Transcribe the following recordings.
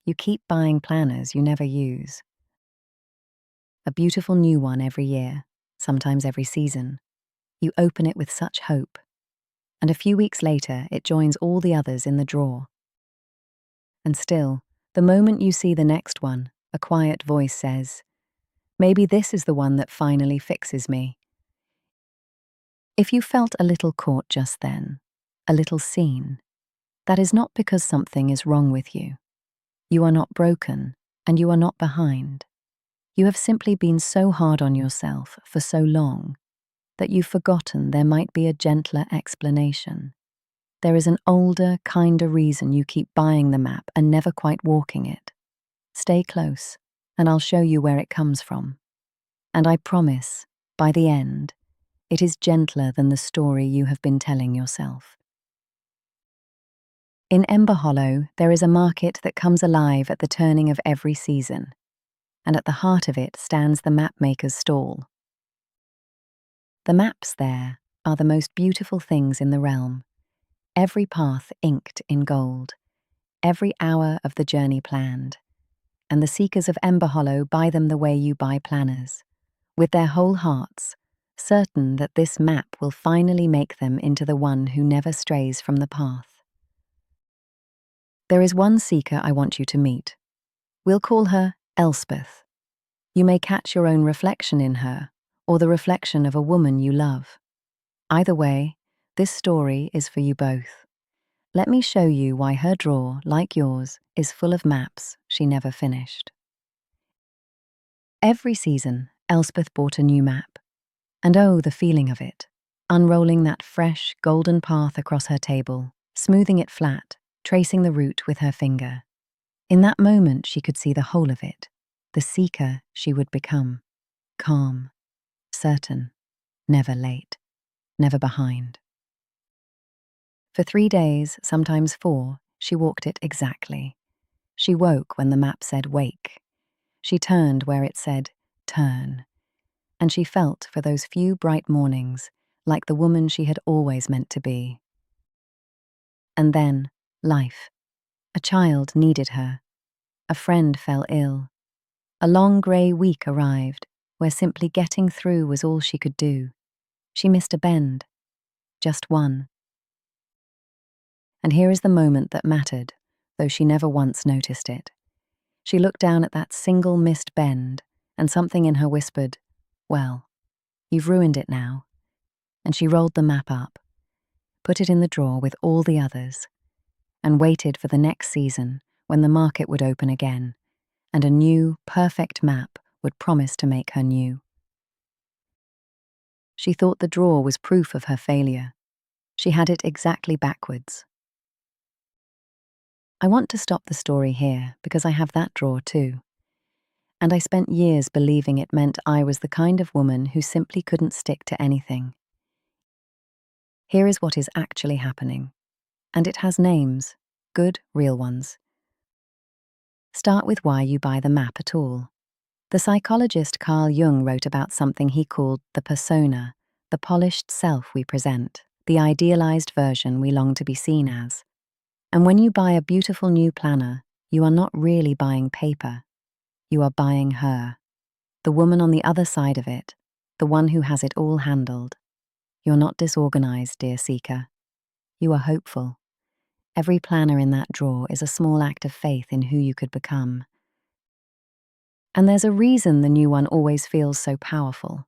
you keep buying planners you never use. A beautiful new one every year, sometimes every season. You open it with such hope, and a few weeks later it joins all the others in the drawer. And still, the moment you see the next one, a quiet voice says, "Maybe this is the one that finally fixes me." If you felt a little caught just then, a little seen, that is not because something is wrong with you. You are not broken, and you are not behind. You have simply been so hard on yourself for so long that you've forgotten there might be a gentler explanation. There is an older, kinder reason you keep buying the map and never quite walking it. Stay close, and I'll show you where it comes from. And I promise, by the end, it is gentler than the story you have been telling yourself. In Emberhollow, there is a market that comes alive at the turning of every season, and at the heart of it stands the mapmaker's stall. The maps there are the most beautiful things in the realm, every path inked in gold, every hour of the journey planned, and the seekers of Emberhollow buy them the way you buy planners, with their whole hearts, certain that this map will finally make them into the one who never strays from the path. There is one seeker I want you to meet. We'll call her Elspeth. You may catch your own reflection in her, or the reflection of a woman you love. Either way, this story is for you both. Let me show you why her drawer, like yours, is full of maps she never finished. Every season, Elspeth bought a new map. And oh, the feeling of it, unrolling that fresh, golden path across her table, smoothing it flat, tracing the route with her finger. In that moment, she could see the whole of it, the seeker she would become. Calm, certain, never late, never behind. For 3 days, sometimes 4, she walked it exactly. She woke when the map said wake. She turned where it said turn. And she felt for those few bright mornings like the woman she had always meant to be. And then, life. A child needed her. A friend fell ill. A long grey week arrived, where simply getting through was all she could do. She missed a bend. Just one. And here is the moment that mattered, though she never once noticed it. She looked down at that single missed bend, and something in her whispered, "Well, you've ruined it now." And she rolled the map up, put it in the drawer with all the others, and waited for the next season when the market would open again, and a new, perfect map would promise to make her new. She thought the drawer was proof of her failure. She had it exactly backwards. I want to stop the story here because I have that drawer too. And I spent years believing it meant I was the kind of woman who simply couldn't stick to anything. Here is what is actually happening. And it has names, good, real ones. Start with why you buy the map at all. The psychologist Carl Jung wrote about something he called the persona, the polished self we present, the idealized version we long to be seen as. And when you buy a beautiful new planner, you are not really buying paper. You are buying her, the woman on the other side of it, the one who has it all handled. You're not disorganized, dear seeker. You are hopeful. Every planner in that drawer is a small act of faith in who you could become. And there's a reason the new one always feels so powerful.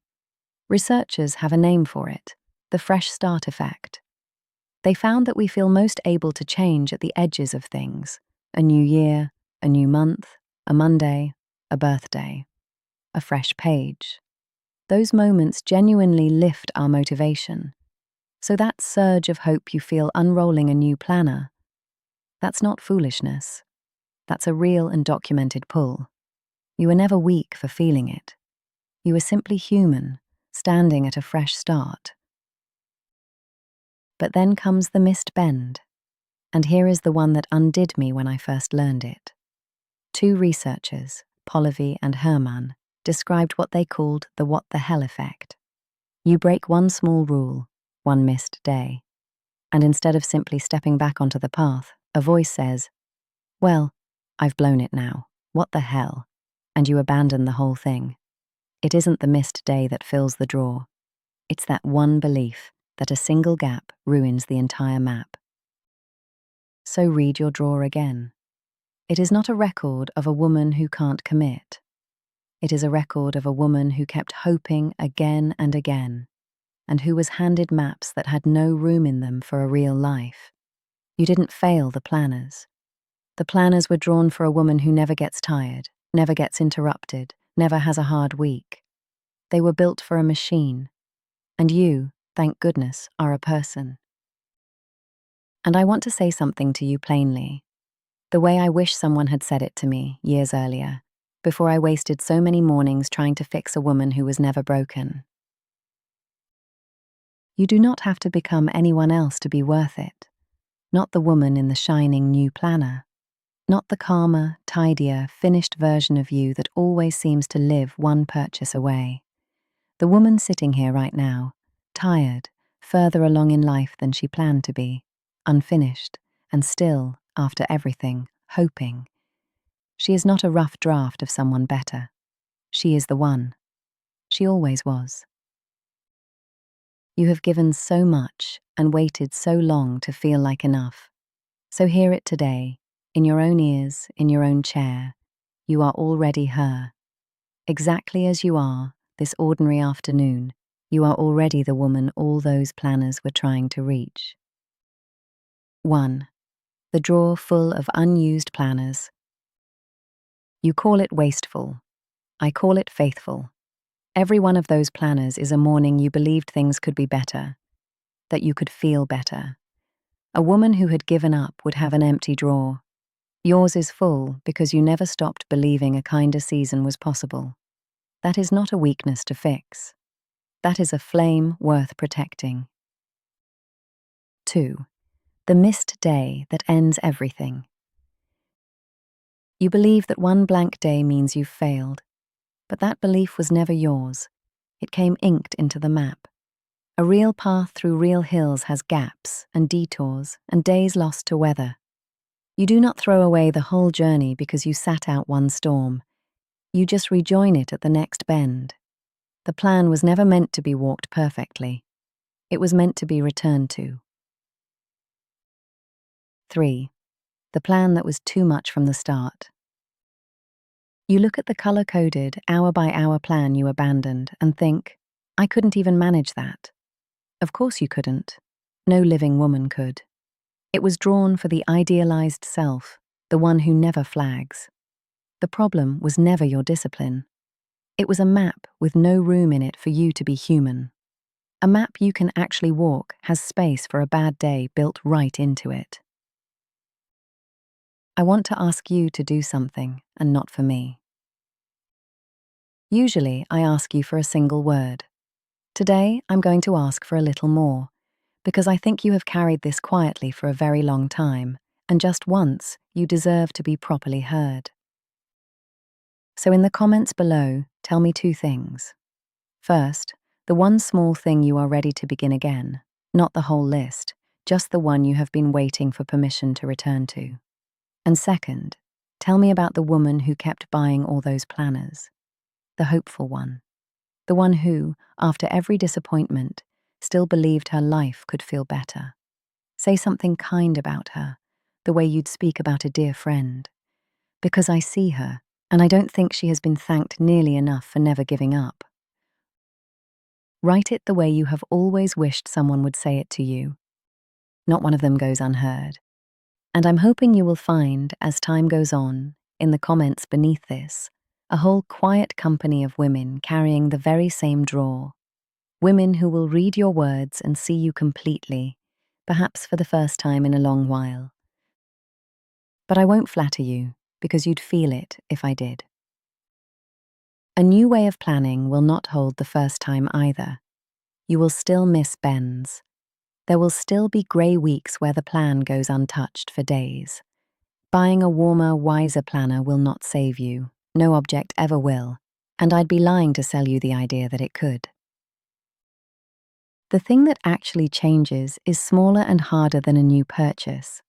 Researchers have a name for it, the fresh start effect. They found that we feel most able to change at the edges of things. A new year, a new month, a Monday, a birthday, a fresh page. Those moments genuinely lift our motivation. So that surge of hope you feel unrolling a new planner, that's not foolishness. That's a real and documented pull. You were never weak for feeling it. You were simply human, standing at a fresh start. But then comes the missed bend. And here is the one that undid me when I first learned it. 2 researchers, Polivy and Herman, described what they called the what the hell effect. You break one small rule, one missed day, and instead of simply stepping back onto the path, a voice says, "Well, I've blown it now. What the hell? And you abandon the whole thing. It isn't the missed day that fills the drawer. It's that one belief that a single gap ruins the entire map. So read your drawer again. It is not a record of a woman who can't commit. It is a record of a woman who kept hoping again and again, and who was handed maps that had no room in them for a real life. You didn't fail the planners. The planners were drawn for a woman who never gets tired, never gets interrupted, never has a hard week. They were built for a machine. And you, thank goodness, are a person. And I want to say something to you plainly, the way I wish someone had said it to me years earlier, before I wasted so many mornings trying to fix a woman who was never broken. You do not have to become anyone else to be worth it. Not the woman in the shining new planner. Not the calmer, tidier, finished version of you that always seems to live one purchase away. The woman sitting here right now, tired, further along in life than she planned to be, unfinished, and still, after everything, hoping. She is not a rough draft of someone better. She is the one. She always was. You have given so much and waited so long to feel like enough. So hear it today, in your own ears, in your own chair. You are already her. Exactly as you are, this ordinary afternoon, you are already the woman all those planners were trying to reach. 1. The drawer full of unused planners. You call it wasteful. I call it faithful. Every one of those planners is a morning you believed things could be better, that you could feel better. A woman who had given up would have an empty drawer. Yours is full because you never stopped believing a kinder season was possible. That is not a weakness to fix. That is a flame worth protecting. 2. The missed day that ends everything. You believe that one blank day means you've failed, but that belief was never yours. It came inked into the map. A real path through real hills has gaps and detours and days lost to weather. You do not throw away the whole journey because you sat out one storm. You just rejoin it at the next bend. The plan was never meant to be walked perfectly. It was meant to be returned to. 3. The plan that was too much from the start. You look at the color-coded, hour-by-hour plan you abandoned and think, I couldn't even manage that. Of course you couldn't. No living woman could. It was drawn for the idealized self, the one who never flags. The problem was never your discipline. It was a map with no room in it for you to be human. A map you can actually walk has space for a bad day built right into it. I want to ask you to do something, and not for me. Usually, I ask you for a single word. Today, I'm going to ask for a little more, because I think you have carried this quietly for a very long time, and just once, you deserve to be properly heard. So in the comments below, tell me 2 things. First, the one small thing you are ready to begin again, not the whole list, just the one you have been waiting for permission to return to. And second, tell me about the woman who kept buying all those planners. The hopeful one. The one who, after every disappointment, still believed her life could feel better. Say something kind about her, the way you'd speak about a dear friend. Because I see her, and I don't think she has been thanked nearly enough for never giving up. Write it the way you have always wished someone would say it to you. Not one of them goes unheard. And I'm hoping you will find, as time goes on, in the comments beneath this, a whole quiet company of women carrying the very same drawer. Women who will read your words and see you completely, perhaps for the first time in a long while. But I won't flatter you, because you'd feel it if I did. A new way of planning will not hold the first time either. You will still miss bends. There will still be grey weeks where the plan goes untouched for days. Buying a warmer, wiser planner will not save you. No object ever will, and I'd be lying to sell you the idea that it could. The thing that actually changes is smaller and harder than a new purchase.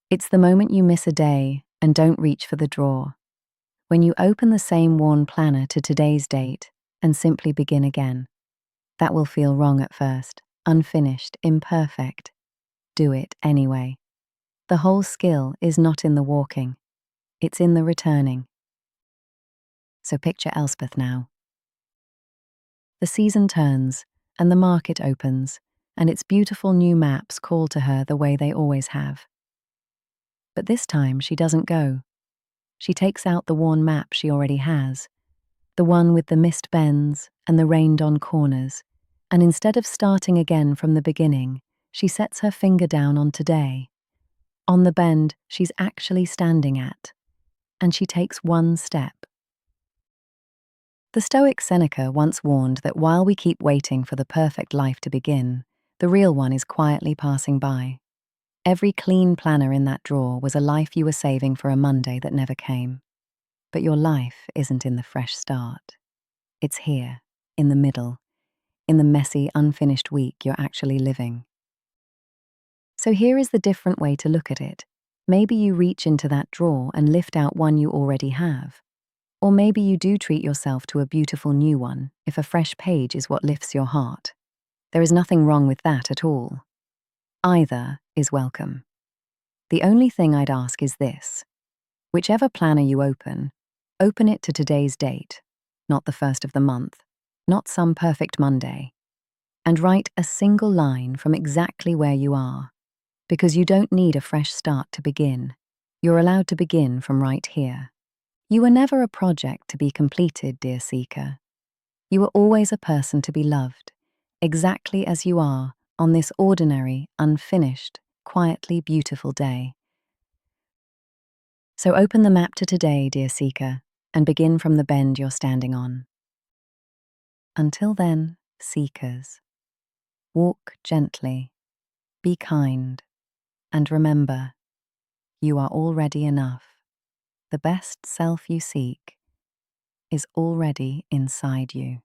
It's the moment you miss a day And don't reach for the drawer. When you open the same worn planner to today's date and simply begin again, that will feel wrong at first, unfinished, imperfect. Do it anyway. The whole skill is not in the walking, it's in the returning. So picture Elspeth now. The season turns, and the market opens, and its beautiful new maps call to her the way they always have. But this time she doesn't go. She takes out the worn map she already has, the one with the missed bends and the rained-on corners, and instead of starting again from the beginning, she sets her finger down on today, on the bend she's actually standing at, and she takes one step. The Stoic Seneca once warned that while we keep waiting for the perfect life to begin, the real one is quietly passing by. Every clean planner in that drawer was a life you were saving for a Monday that never came. But your life isn't in the fresh start. It's here, in the middle, in the messy, unfinished week you're actually living. So here is the different way to look at it. Maybe you reach into that drawer and lift out one you already have. Or maybe you do treat yourself to a beautiful new one if a fresh page is what lifts your heart. There is nothing wrong with that at all. Either is welcome. The only thing I'd ask is this. Whichever planner you open it to today's date, not the first of the month, not some perfect Monday, and write a single line from exactly where you are, because you don't need a fresh start to begin. You're allowed to begin from right here. You were never a project to be completed, dear seeker. You were always a person to be loved, exactly as you are on this ordinary, unfinished, quietly beautiful day. So open the map to today, dear seeker, and begin from the bend you're standing on. Until then, seekers, walk gently, be kind, and remember, you are already enough. The best self you seek is already inside you.